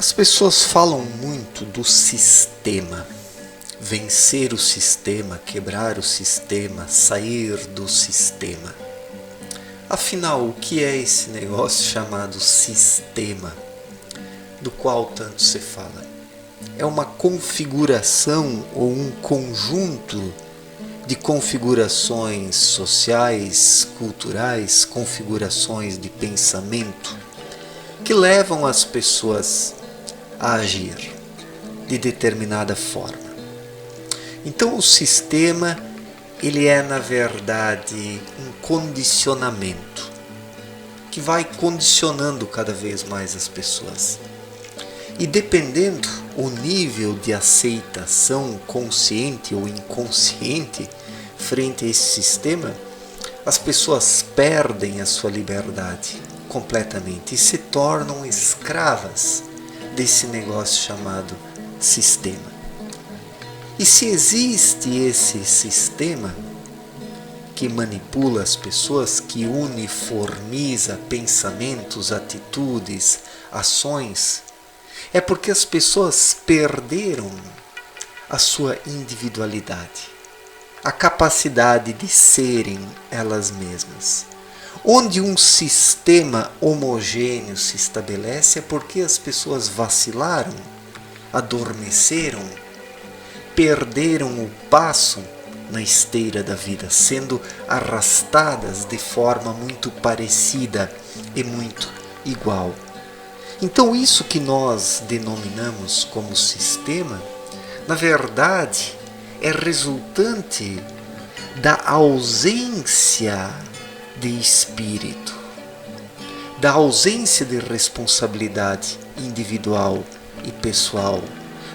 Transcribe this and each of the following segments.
As pessoas falam muito do sistema, vencer o sistema, quebrar o sistema, sair do sistema. Afinal, o que é esse negócio chamado sistema, do qual tanto se fala? É uma configuração ou um conjunto de configurações sociais, culturais, configurações de pensamento que levam as pessoas a agir de determinada forma. Então o sistema, ele é na verdade um condicionamento que vai condicionando cada vez mais as pessoas. E dependendo o nível de aceitação consciente ou inconsciente frente a esse sistema, as pessoas perdem a sua liberdade completamente e se tornam escravas desse negócio chamado sistema. E se existe esse sistema que manipula as pessoas, que uniformiza pensamentos, atitudes, ações, é porque as pessoas perderam a sua individualidade, a capacidade de serem elas mesmas. Onde um sistema homogêneo se estabelece é porque as pessoas vacilaram, adormeceram, perderam o passo na esteira da vida, sendo arrastadas de forma muito parecida e muito igual. Então isso que nós denominamos como sistema, na verdade, é resultante da ausência de espírito, da ausência de responsabilidade individual e pessoal,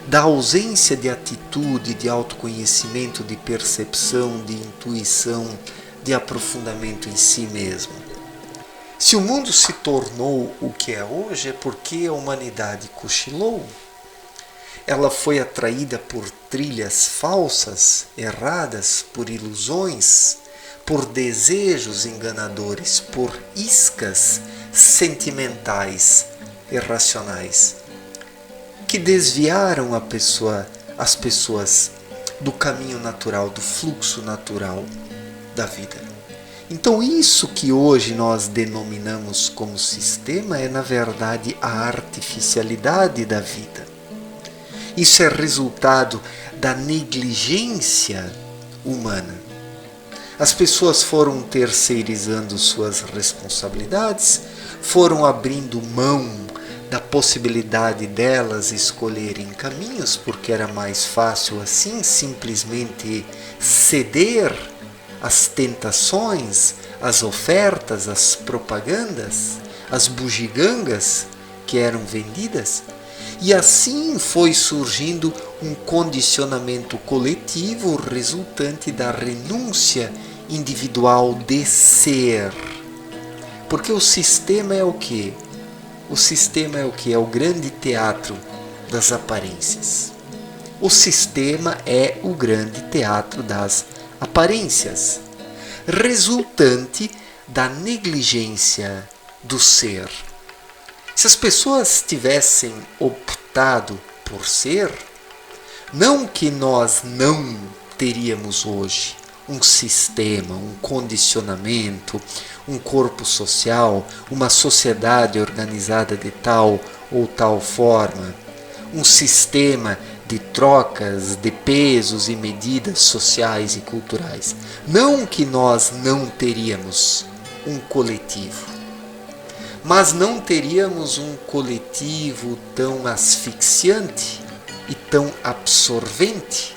da ausência de atitude, de autoconhecimento, de percepção, de intuição, de aprofundamento em si mesmo. Se o mundo se tornou o que é hoje, é porque a humanidade cochilou. Ela foi atraída por trilhas falsas, erradas, por ilusões, por desejos enganadores, por iscas sentimentais irracionais, que desviaram as pessoas do caminho natural, do fluxo natural da vida. Então isso que hoje nós denominamos como sistema é na verdade a artificialidade da vida. Isso é resultado da negligência humana. As pessoas foram terceirizando suas responsabilidades, foram abrindo mão da possibilidade delas escolherem caminhos, porque era mais fácil assim simplesmente ceder às tentações, às ofertas, às propagandas, às bugigangas que eram vendidas. E assim foi surgindo um condicionamento coletivo resultante da renúncia individual de ser. Porque o sistema é o quê? O sistema é o quê? É o grande teatro das aparências. O sistema é o grande teatro das aparências, resultante da negligência do ser. Se as pessoas tivessem optado por ser, não que nós não teríamos hoje um sistema, um condicionamento, um corpo social, uma sociedade organizada de tal ou tal forma, um sistema de trocas de pesos e medidas sociais e culturais. Não que nós não teríamos um coletivo, mas não teríamos um coletivo tão asfixiante e tão absorvente,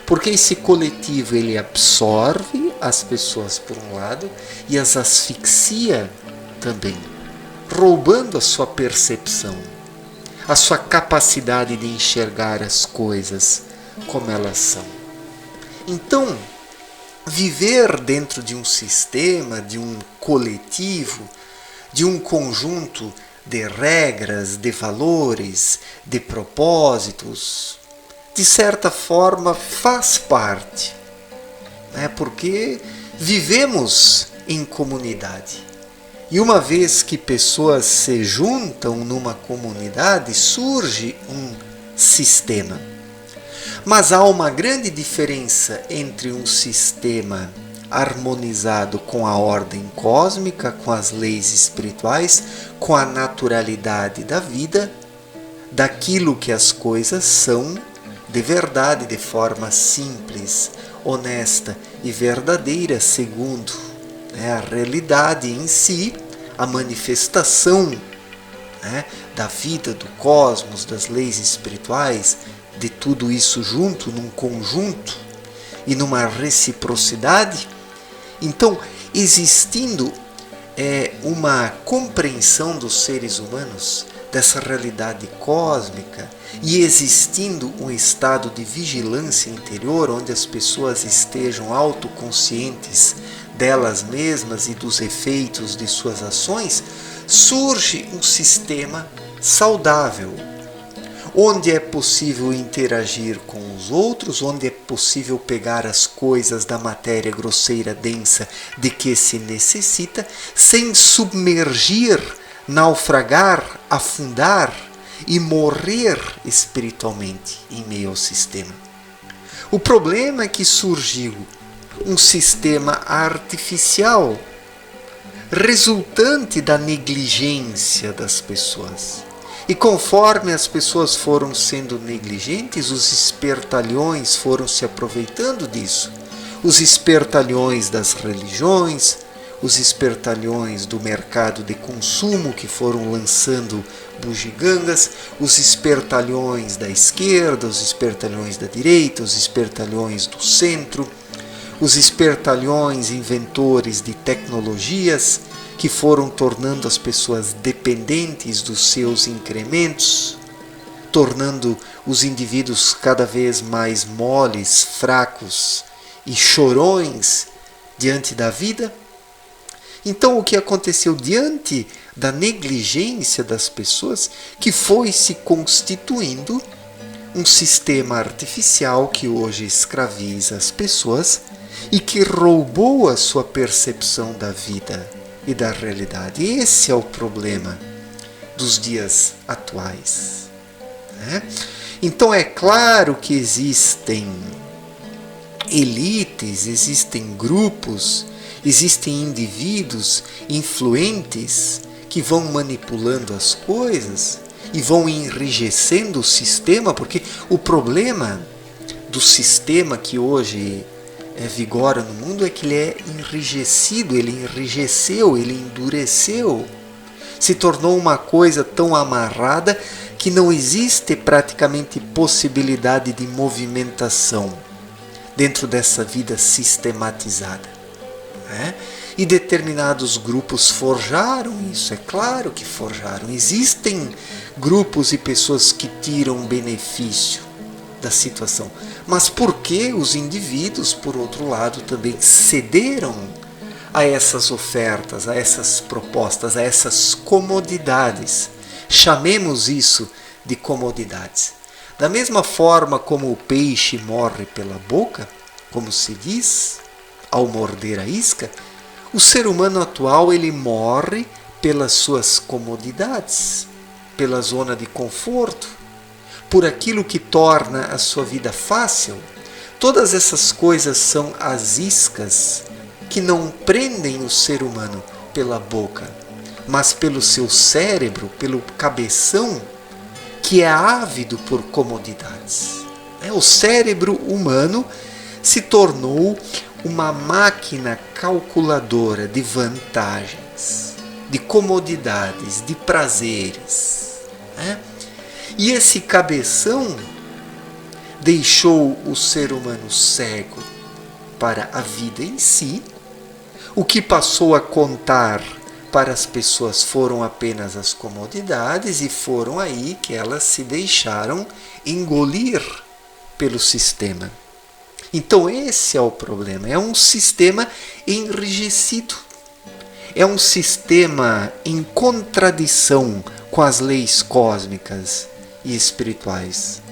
porque esse coletivo ele absorve as pessoas por um lado e as asfixia também, roubando a sua percepção, a sua capacidade de enxergar as coisas como elas são. Então, viver dentro de um sistema, de um coletivo, de um conjunto de regras, de valores, de propósitos, de certa forma faz parte, né? Porque vivemos em comunidade. E uma vez que pessoas se juntam numa comunidade, surge um sistema. Mas há uma grande diferença entre um sistema harmonizado com a ordem cósmica, com as leis espirituais, com a naturalidade da vida, daquilo que as coisas são de verdade, de forma simples, honesta e verdadeira, segundo a realidade em si, a manifestação da vida, do cosmos, das leis espirituais, de tudo isso junto, num conjunto e numa reciprocidade. Então, existindo uma compreensão dos seres humanos dessa realidade cósmica e existindo um estado de vigilância interior onde as pessoas estejam autoconscientes delas mesmas e dos efeitos de suas ações, surge um sistema saudável, onde é possível interagir com os outros, onde é possível pegar as coisas da matéria grosseira, densa, de que se necessita, sem submergir, naufragar, afundar e morrer espiritualmente em meio ao sistema. O problema é que surgiu um sistema artificial, resultante da negligência das pessoas. E conforme as pessoas foram sendo negligentes, os espertalhões foram se aproveitando disso. Os espertalhões das religiões, os espertalhões do mercado de consumo que foram lançando bugigangas, os espertalhões da esquerda, os espertalhões da direita, os espertalhões do centro, os espertalhões inventores de tecnologias que foram tornando as pessoas dependentes dos seus incrementos, tornando os indivíduos cada vez mais moles, fracos e chorões diante da vida. Então, o que aconteceu diante da negligência das pessoas, que foi se constituindo um sistema artificial que hoje escraviza as pessoas e que roubou a sua percepção da vida e da realidade. Esse é o problema dos dias atuais. Então é claro que existem elites, existem grupos, existem indivíduos influentes que vão manipulando as coisas e vão enrijecendo o sistema, porque o problema do sistema que hoje vigora no mundo é que ele é enrijecido, ele enrijeceu, ele endureceu, se tornou uma coisa tão amarrada que não existe praticamente possibilidade de movimentação dentro dessa vida sistematizada. E determinados grupos forjaram isso, é claro que forjaram. Existem grupos e pessoas que tiram benefício da situação, mas por que os indivíduos, por outro lado, também cederam a essas ofertas, a essas propostas, a essas comodidades? Chamemos isso de comodidades. Da mesma forma como o peixe morre pela boca, como se diz, ao morder a isca, o ser humano atual ele morre pelas suas comodidades, pela zona de conforto, por aquilo que torna a sua vida fácil. Todas essas coisas são as iscas que não prendem o ser humano pela boca, mas pelo seu cérebro, pelo cabeção, que é ávido por comodidades. O cérebro humano se tornou uma máquina calculadora de vantagens, de comodidades, de prazeres. E esse cabeção deixou o ser humano cego para a vida em si. O que passou a contar para as pessoas foram apenas as comodidades, e foram aí que elas se deixaram engolir pelo sistema. Então esse é o problema, é um sistema enrijecido, é um sistema em contradição com as leis cósmicas e espirituais.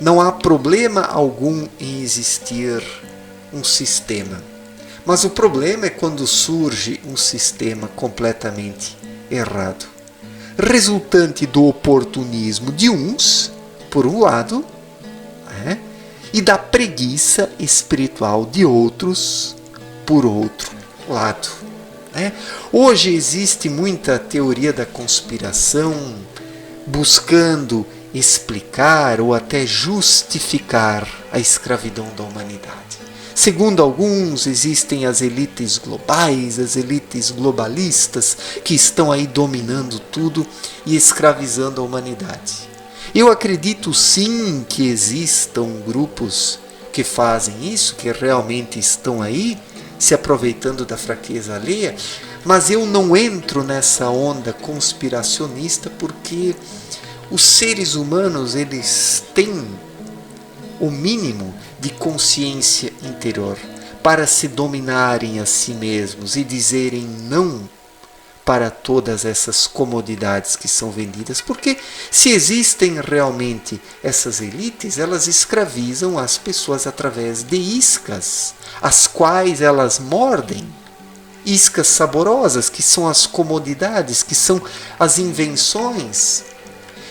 Não há problema algum em existir um sistema, Mas o problema é quando surge um sistema completamente errado, resultante do oportunismo de uns, por um lado, e da preguiça espiritual de outros, por outro lado. Hoje existe muita teoria da conspiração buscando explicar ou até justificar a escravidão da humanidade. Segundo alguns, existem as elites globais, as elites globalistas, que estão aí dominando tudo e escravizando a humanidade. Eu acredito sim que existam grupos que fazem isso, que realmente estão aí, se aproveitando da fraqueza alheia, mas eu não entro nessa onda conspiracionista porque os seres humanos, eles têm o mínimo de consciência interior para se dominarem a si mesmos e dizerem não para todas essas comodidades que são vendidas, porque se existem realmente essas elites, elas escravizam as pessoas através de iscas, as quais elas mordem, iscas saborosas, que são as comodidades, que são as invenções,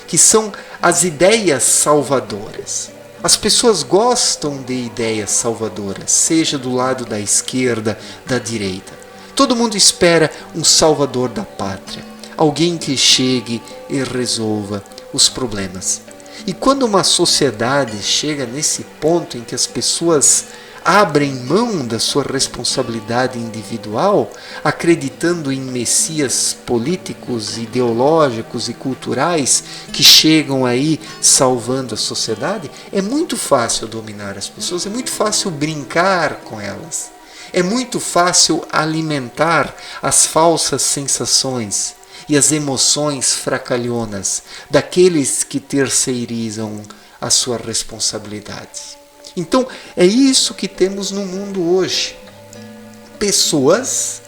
que são as ideias salvadoras. As pessoas gostam de ideias salvadoras, seja do lado da esquerda, da direita. Todo mundo espera um salvador da pátria, alguém que chegue e resolva os problemas. E quando uma sociedade chega nesse ponto em que as pessoas abrem mão da sua responsabilidade individual, acreditando em messias políticos, ideológicos e culturais que chegam aí salvando a sociedade, é muito fácil dominar as pessoas, é muito fácil brincar com elas, é muito fácil alimentar as falsas sensações e as emoções fracalhonas daqueles que terceirizam a sua responsabilidade. Então, é isso que temos no mundo hoje. Pessoas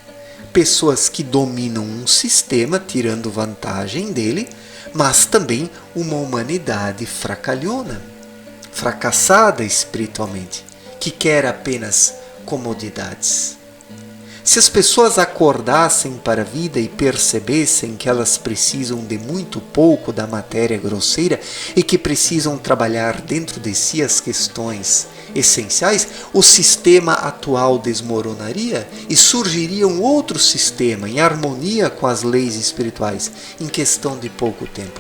que dominam um sistema, tirando vantagem dele, mas também uma humanidade fracalhona, fracassada espiritualmente, que quer apenas comodidades. Se as pessoas acordassem para a vida e percebessem que elas precisam de muito pouco da matéria grosseira e que precisam trabalhar dentro de si as questões essenciais, o sistema atual desmoronaria e surgiria um outro sistema em harmonia com as leis espirituais em questão de pouco tempo.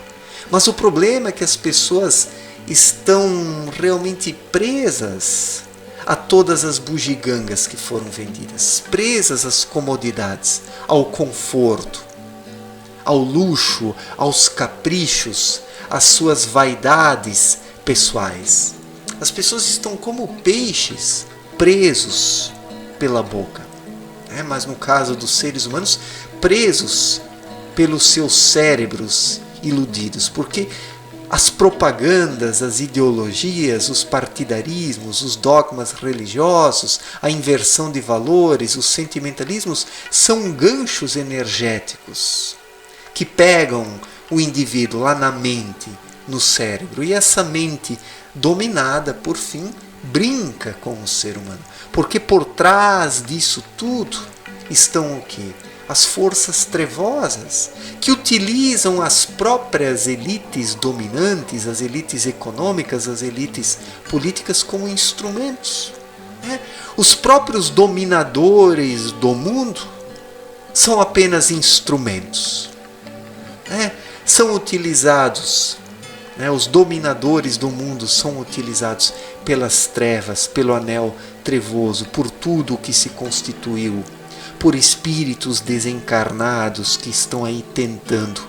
Mas o problema é que as pessoas estão realmente presas a todas as bugigangas que foram vendidas, presas às comodidades, ao conforto, ao luxo, aos caprichos, às suas vaidades pessoais. As pessoas estão como peixes presos pela boca, mas no caso dos seres humanos, presos pelos seus cérebros iludidos, porque as propagandas, as ideologias, os partidarismos, os dogmas religiosos, a inversão de valores, os sentimentalismos são ganchos energéticos que pegam o indivíduo lá na mente, no cérebro. E essa mente dominada, por fim, brinca com o ser humano. Porque por trás disso tudo estão o quê? As forças trevosas que utilizam as próprias elites dominantes, as elites econômicas, as elites políticas como instrumentos. Os próprios dominadores do mundo são apenas instrumentos. São utilizados, os dominadores do mundo são utilizados pelas trevas, pelo anel trevoso, por tudo o que se constituiu, por espíritos desencarnados que estão aí tentando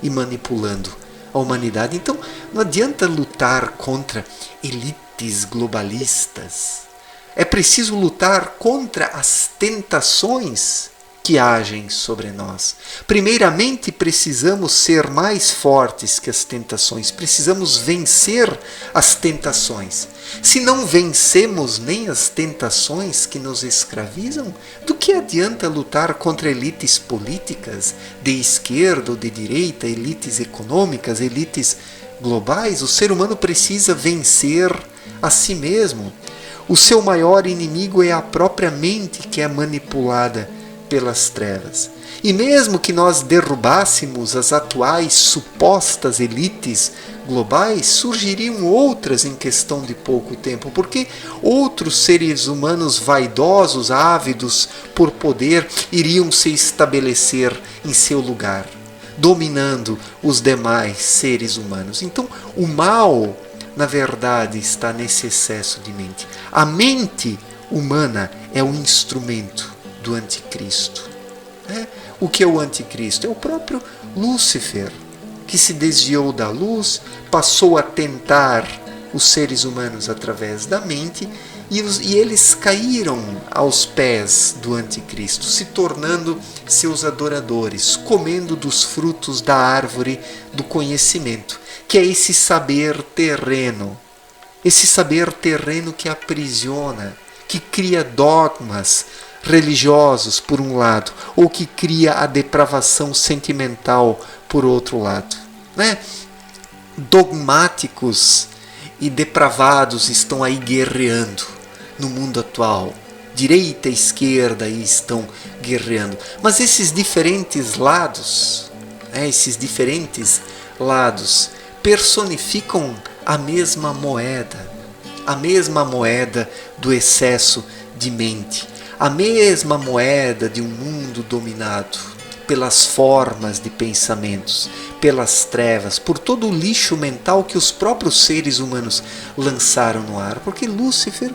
e manipulando a humanidade. Então, não adianta lutar contra elites globalistas. É preciso lutar contra as tentações que agem sobre nós. Primeiramente, precisamos ser mais fortes que as tentações. Precisamos vencer as tentações. Se não vencemos nem as tentações que nos escravizam, do que adianta lutar contra elites políticas, de esquerda ou de direita, elites econômicas, elites globais? O ser humano precisa vencer a si mesmo. O seu maior inimigo é a própria mente, que é manipulada pelas trevas. E mesmo que nós derrubássemos as atuais supostas elites globais, surgiriam outras em questão de pouco tempo, porque outros seres humanos vaidosos, ávidos por poder, iriam se estabelecer em seu lugar, dominando os demais seres humanos. Então, o mal, na verdade, está nesse excesso de mente. A mente humana é o instrumento do anticristo. O que é o anticristo? É o próprio Lúcifer, que se desviou da luz, passou a tentar os seres humanos através da mente, e eles caíram aos pés do anticristo, se tornando seus adoradores, comendo dos frutos da árvore do conhecimento, que é esse saber terreno que aprisiona, que cria dogmas religiosos por um lado, ou que cria a depravação sentimental por outro lado. Dogmáticos e depravados estão aí guerreando no mundo atual. Direita e esquerda aí estão guerreando. Mas esses diferentes lados personificam a mesma moeda do excesso de mente, a mesma moeda de um mundo dominado pelas formas de pensamentos, pelas trevas, por todo o lixo mental que os próprios seres humanos lançaram no ar, porque Lúcifer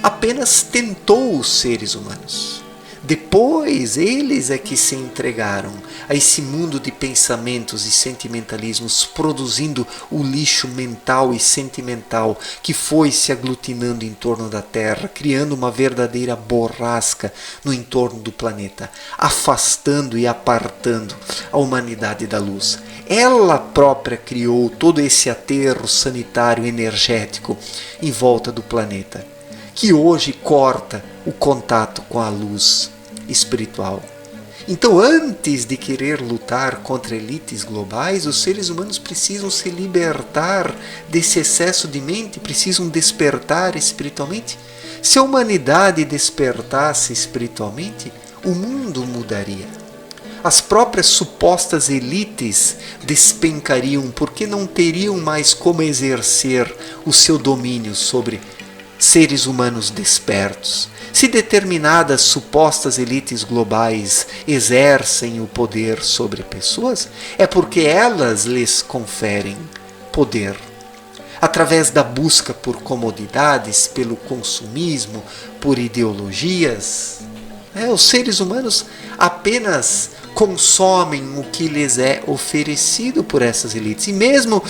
apenas tentou os seres humanos. Depois eles é que se entregaram a esse mundo de pensamentos e sentimentalismos, produzindo o lixo mental e sentimental que foi se aglutinando em torno da Terra, criando uma verdadeira borrasca no entorno do planeta, afastando e apartando a humanidade da luz. Ela própria criou todo esse aterro sanitário energético em volta do planeta, que hoje corta o contato com a luz espiritual. Então, antes de querer lutar contra elites globais, os seres humanos precisam se libertar desse excesso de mente, precisam despertar espiritualmente. Se a humanidade despertasse espiritualmente, o mundo mudaria. As próprias supostas elites despencariam, porque não teriam mais como exercer o seu domínio sobre seres humanos despertos. Se determinadas supostas elites globais exercem o poder sobre pessoas, é porque elas lhes conferem poder. Através da busca por comodidades, pelo consumismo, por ideologias, os seres humanos apenas consomem o que lhes é oferecido por essas elites. E mesmo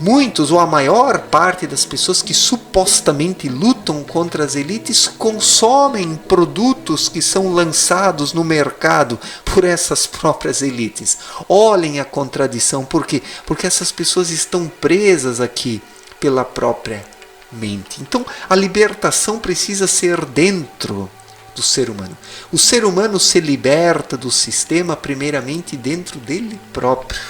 muitos, ou a maior parte das pessoas que supostamente lutam contra as elites, consomem produtos que são lançados no mercado por essas próprias elites. Olhem a contradição. Por quê? Porque essas pessoas estão presas aqui pela própria mente. Então, a libertação precisa ser dentro do ser humano. O ser humano se liberta do sistema primeiramente dentro dele próprio.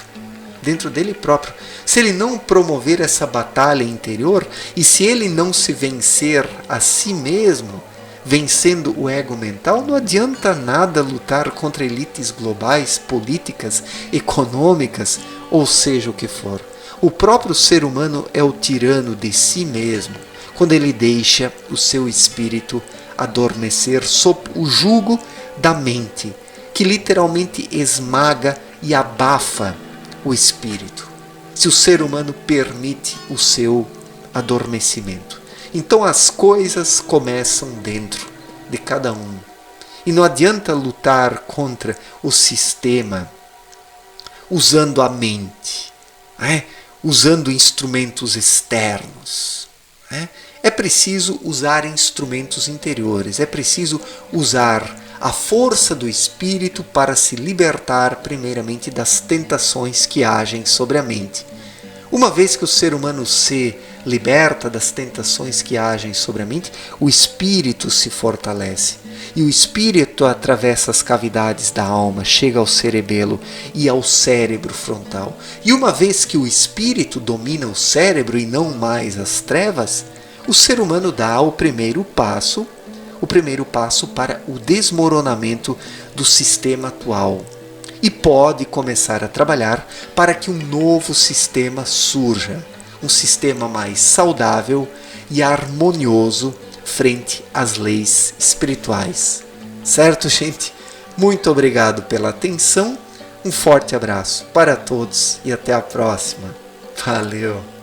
Se ele não promover essa batalha interior, e se ele não se vencer a si mesmo, vencendo o ego mental, não adianta nada lutar contra elites globais, políticas, econômicas, ou seja o que for. O próprio ser humano é o tirano de si mesmo, quando ele deixa o seu espírito adormecer sob o jugo da mente, que literalmente esmaga e abafa o espírito, se o ser humano permite o seu adormecimento. Então as coisas começam dentro de cada um. E não adianta lutar contra o sistema usando a mente, usando instrumentos externos. É preciso usar instrumentos interiores, é preciso usar a força do espírito para se libertar primeiramente das tentações que agem sobre a mente. Uma vez que o ser humano se liberta das tentações que agem sobre a mente, o espírito se fortalece. E o espírito atravessa as cavidades da alma, chega ao cerebelo e ao cérebro frontal. E uma vez que o espírito domina o cérebro e não mais as trevas, o ser humano dá o primeiro passo para o desmoronamento do sistema atual e pode começar a trabalhar para que um novo sistema surja, um sistema mais saudável e harmonioso frente às leis espirituais. Certo, gente? Muito obrigado pela atenção, um forte abraço para todos e até a próxima. Valeu!